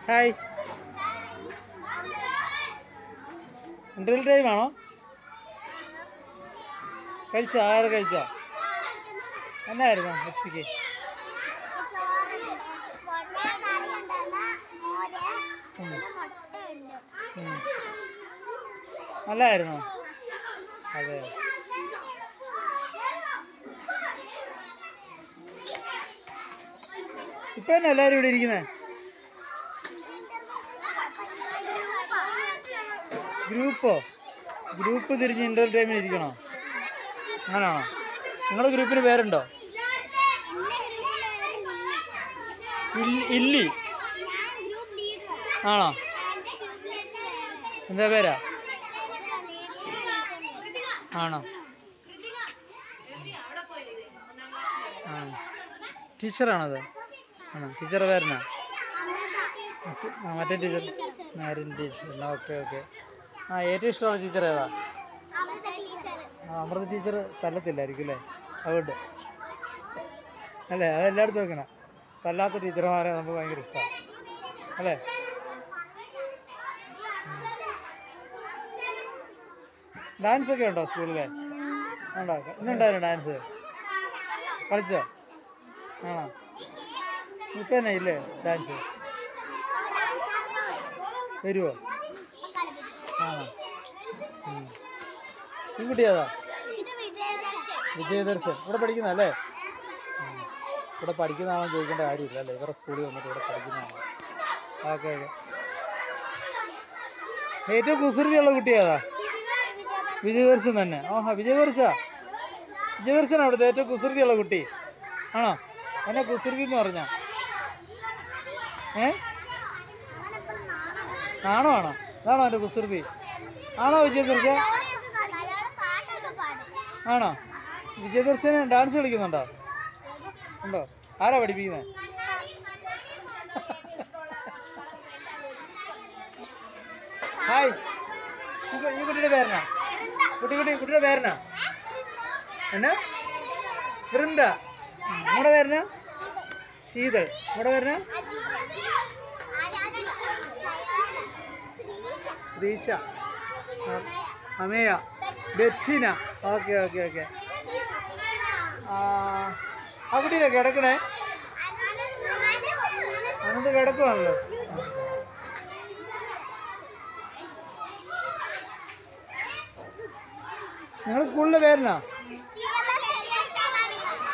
Hi. Interval time ആണോ? കഴിച്ചോ? ആറ് കഴിച്ചോ? എന്നായിരുന്നു ഉച്ചയ്ക്ക്? നല്ലായിരുന്നോ? അതെ. ഇപ്പൊ തന്നെ എല്ലാവരും ഇവിടെ ഇരിക്കുന്നേ? ഗ്രൂപ്പ് തിരിഞ്ഞ് ഇന്റർവെൽ ടൈമിൽ ഇരിക്കണോ? അങ്ങനാണോ? നിങ്ങളുടെ ഗ്രൂപ്പിന് പേരുണ്ടോ? ഇല്ലി ആണോ? എന്താ പേരാ? ആണോ? ആ ടീച്ചറാണത്? ആണോ? ടീച്ചറുടെ പേരെന്നാ? മറ്റേ teacher Marin teacher. Okay okay. ആ ഏറ്റവും ഇഷ്ടമുള്ള ടീച്ചർ ഏതാ? അമൃത ടീച്ചർ തല്ലത്തില്ലായിരിക്കും അല്ലേ? അതുകൊണ്ട് അല്ലേ? അതെല്ലായിടത്തും വെക്കണം. തല്ലാത്ത ടീച്ചർമാരെ നമുക്ക് ഭയങ്കര ഇഷ്ടമാണ് അല്ലേ? ഡാൻസ് ഒക്കെ ഉണ്ടോ സ്കൂളിലെ? ഉണ്ടോ? ഇന്നുണ്ടായിരുന്നു ഡാൻസ്? കളിച്ചോ? ആണോ? ഇപ്പം തന്നെ ഇല്ലേ ഡാൻസ്? വരുമോ? ആണോ? ഈ കുട്ടി ഏതാ? വിജയദർശൻ. ഇവിടെ പഠിക്കുന്നതല്ലേ? ഇവിടെ പഠിക്കുന്നതാണോ ചോദിക്കേണ്ട കാര്യമില്ല അല്ലേ? ഇവരുടെ സ്കൂളിൽ വന്നിട്ട് ഇവിടെ പഠിക്കുന്നതാണ്. Okay okay. ഏറ്റവും കുസൃതിയുള്ള കുട്ടി ഏതാ? വിജയദർശൻ തന്നെ. ഓഹാ, വിജയദർശനാണ് അവിടുത്തെ ഏറ്റവും കുസൃതിയുള്ള കുട്ടി ആണോ? എന്നെ കുസൃതി എന്ന് പറഞ്ഞാ ആണോ? അതാണോ എൻ്റെ കുസൃതി? ആണോ വിജയദർശൻ? ആണോ? വിജയദർശന് ഡാൻസ് കളിക്കുന്നുണ്ടോ? ഉണ്ടോ? ആരാ പഠിപ്പിക്കുന്നത്? ഹായ്. ഈ കുട്ടിയുടെ പേരെന്നാ? കുട്ടിയുടെ പേരെന്നാ? എന്നാ? വൃന്ദ. നമ്മുടെ പേരെന്നാ? ശീതൾ. നമ്മുടെ പേരെന്നാ? Shreesha, Ameya, Bettina. Okay okay okay. ആ കുട്ടിയിലെ കിടക്കണേ? അനന്ത് കിടക്കുവാണല്ലോ. നിങ്ങളുടെ സ്കൂളിൻ്റെ പേരെന്നാ?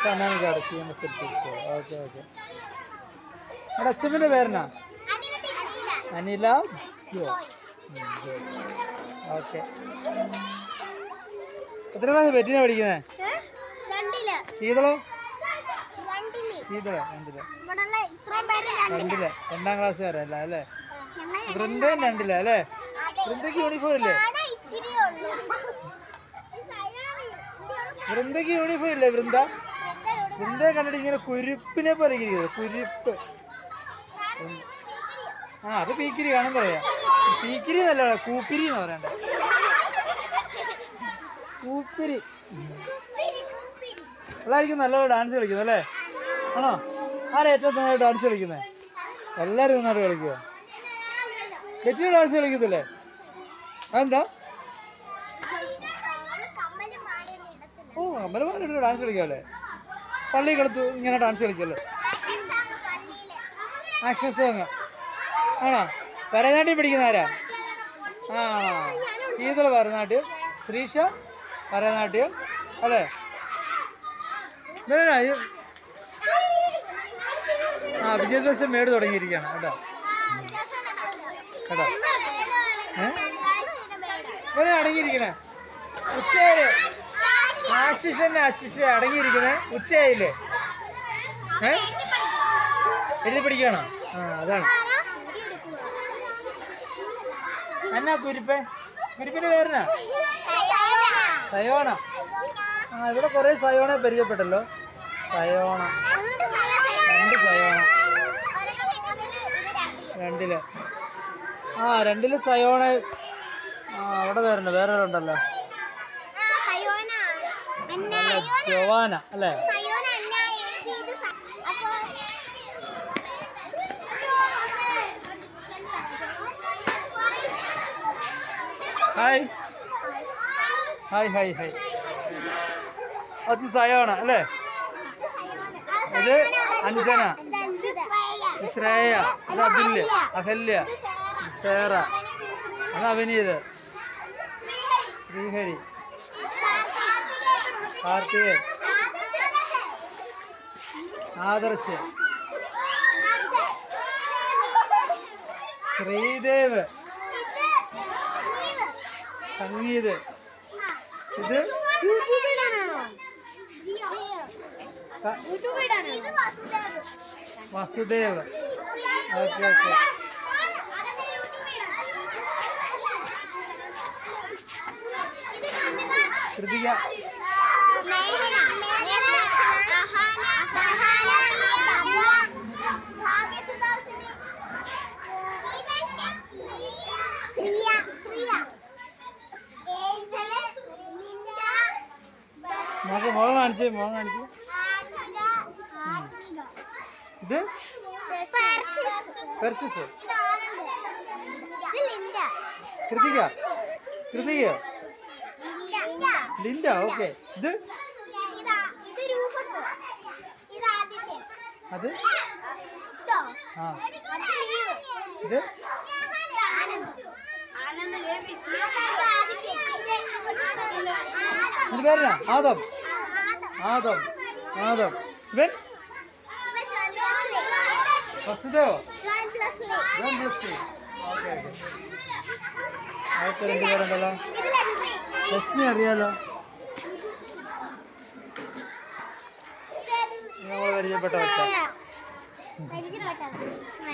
Kananikkad CMS school. Okay okay. നിങ്ങളുടെ അച്ഛൻ്റെ പേരെന്നാ? അനില ജോയ്. ഓക്കെ. എത്ര ക്ലാസ് ബെറ്റിനാ പഠിക്കുന്നത്? ശീതളോ? രണ്ടില്. 2ാം ക്ലാസ്സുകാരല്ല അല്ലേ? വൃന്ദയും 2ല് അല്ലേ? വൃന്ദയ്ക്ക് യൂണിഫോം ഇല്ലേ? വൃന്ദയ്ക്ക് യൂണിഫോം ഇല്ലേ? വൃന്ദയെ കണ്ടിട്ട് ഇങ്ങനെ കുരുപ്പിനെ പോലെ ഇരിക്കുന്നത്. കുരുപ്പ്. അത് പീക്കിരി കാണുമ്പോൾ പറയാം. പീക്കിരി എന്നല്ല, കൂപ്പിരി എന്ന് പറയണ്ടേ. കൂപ്പിരി. എല്ലാവർക്കും നല്ലോണം ഡാൻസ് കളിക്കുന്നത് അല്ലേ? ആണോ? ആരാ ഏറ്റവും നന്നായി ഡാൻസ് കളിക്കുന്നത്? എല്ലാവരും നന്നായിട്ട് കളിക്കുക. ബെറ്റിന് ഡാൻസ് കളിക്കത്തില്ലേ? അതെന്താ? ഓ, അമ്പലമാരുടെ ഡാൻസ് കളിക്കാമല്ലേ? പള്ളി കളത്ത് ഇങ്ങനെ ഡാൻസ് കളിക്കല്ലേ? ആക്ഷൻ സോങ് ആണോ? ഭരതനാട്യം പഠിക്കുന്ന ആരാ? ശീതള ഭരതനാട്യം, ശ്രീഷ ഭരതനാട്യം അല്ലേ? വിജയദശം മേട് തുടങ്ങിയിരിക്കുകയാണ് കേട്ടോ. ഇവരെ അടങ്ങിയിരിക്കണേ ഉച്ചയായില്ലേ? ആശിഷ അടങ്ങിയിരിക്കണേ ഉച്ചയായില്ലേ? എഴുതി പഠിക്കുകയാണോ? അതാണ്. എന്നാ കുരിപ്പിന്റെ പേരെന്നാ? സയോണ. ഇവിടെ കുറേ സയോണെ പരിചയപ്പെട്ടല്ലോ. സയോണ. 2 സയോണ. 2ല്. 2ല് സയോണ. അവിടെ പേരുണ്ട്. വേറെ ഉണ്ടല്ലോ. ജോവാന അല്ലേ? Hi hi hi hi. അത് സയോണ അല്ലേ? ഇത് അഞ്ജന, ശ്രേയ, ഇത് അബില്യ, അഹല്യ, സേറ, അത് അവിനീത്, ശ്രീഹരി, കാർത്തികേയൻ, ആദർശ്, ശ്രീദേവ്, സംഗീത്, ഇത് വസുദേവ്. Okay okay. കൃതിക, മുഖം കാണിച്ച് മുഖം കാണിച്ച്. ഇത് പെർസിസ്, കൃതിക, കൃതികയോ ലിൻഡ. ഓക്കെ. ഇത് അത് ആ ഇത് ഇത് പേരാ ആദം, ആദം, ആദം. ഇവൻ വസുദേവോ? Okay okay. ആദ്യത്തെ രണ്ടുപേരുണ്ടല്ലോ. ലക്ഷ്മി അറിയാലോ, നമ്മൾ പരിചയപ്പെട്ട വെച്ച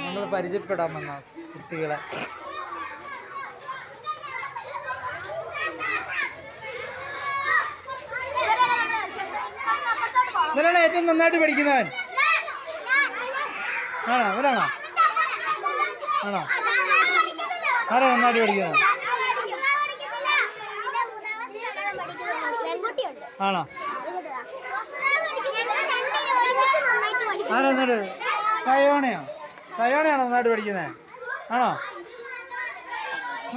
നമ്മൾ പരിചയപ്പെടാൻ വന്ന കുട്ടികളെ. ഇവരാണ് ഏറ്റവും നന്നായിട്ട് പഠിക്കുന്നവൻ. ആണോ? അവരാണോ? ആണോ? ആരാ നന്നായിട്ട് പഠിക്കുന്നത്? ആണോ? ആരാ നന്നായിട്ട്? സയോണയോ? സയോണയാണോ നന്നായിട്ട് പഠിക്കുന്നത്? ആണോ?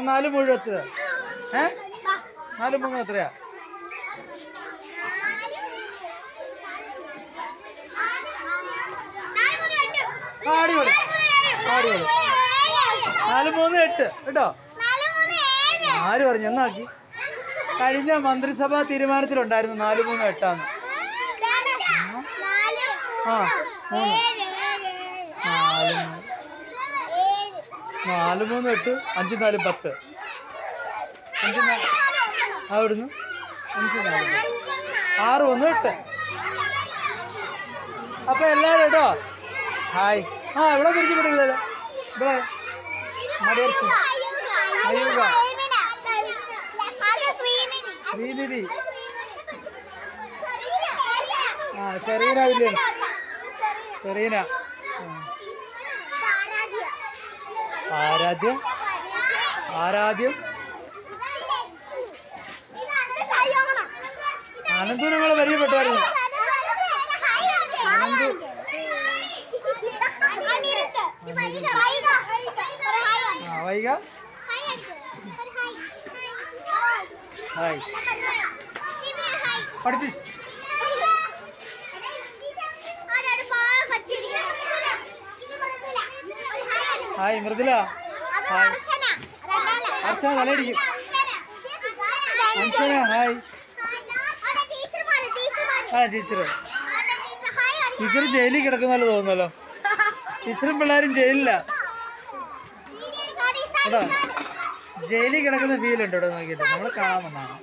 4 മുഴുവൻ എത്ര? 4 മുഴുവൻ എത്രയാ? അടിപൊളി അടിപൊളി. 4, 3, 8 കേട്ടോ. ആര് പറഞ്ഞു? എന്നാക്കി കഴിഞ്ഞ മന്ത്രിസഭാ തീരുമാനത്തിലുണ്ടായിരുന്നു 4, 3, 8 ആ 3 4, 3, 8 5, 4, 10 5, 4 അവിടുന്ന് 5, 4 6, 1, 8. അപ്പൊ എല്ലാവരും കേട്ടോ ഹായ്. ആ ഇവിടെ പരിചയപ്പെടില്ലല്ലോ. ഇവിടെ അയ്യൂക, ശ്രീനിധി, ആ സെറീന വില്യൻസ്, സെറീന, ആരാധ്യം, ആരാധ്യം, അനന്തു നിങ്ങൾ പരിചയപ്പെട്ടായിരുന്നു. അനന്തു, വൈക, ഹായ് പഠിപ്പിച്ചു. ഹായ് മൃദുല, ഹായ് അർച്ചന, തലയിടിക്കും. അർച്ചന ഹായ്. ആ ടീച്ചർ, ടീച്ചർ ജയിലിൽ കിടക്കുന്നല്ലോ തോന്നുന്നല്ലോ. ടീച്ചറും പിള്ളേരും ജയിലില്ല കേട്ടോ. ജയിലിൽ കിടക്കുന്ന ഫീൽ ഉണ്ട് ഇവിടെ നോക്കിയിട്ട്. നമ്മൾ കാണാൻ വന്നാണ്.